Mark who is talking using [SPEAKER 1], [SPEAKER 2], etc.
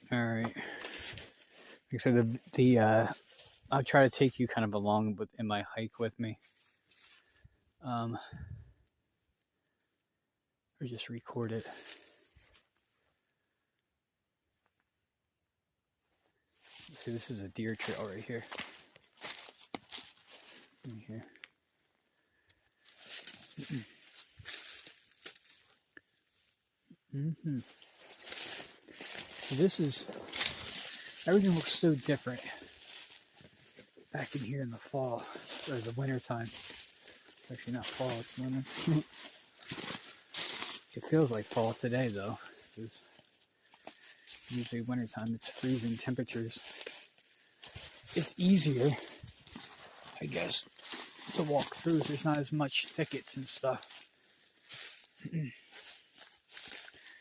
[SPEAKER 1] All right. Like I said, I'll try to take you kind of along in my hike with me. Or just record it. See, this is a deer trail right here. Right here. Mm-hmm. So this is, everything looks so different back in here in the fall, or the winter time. It's actually not fall, it's winter. It feels like fall today though, because usually wintertime it's freezing temperatures. It's easier, I guess, to walk through. There's not as much thickets and stuff.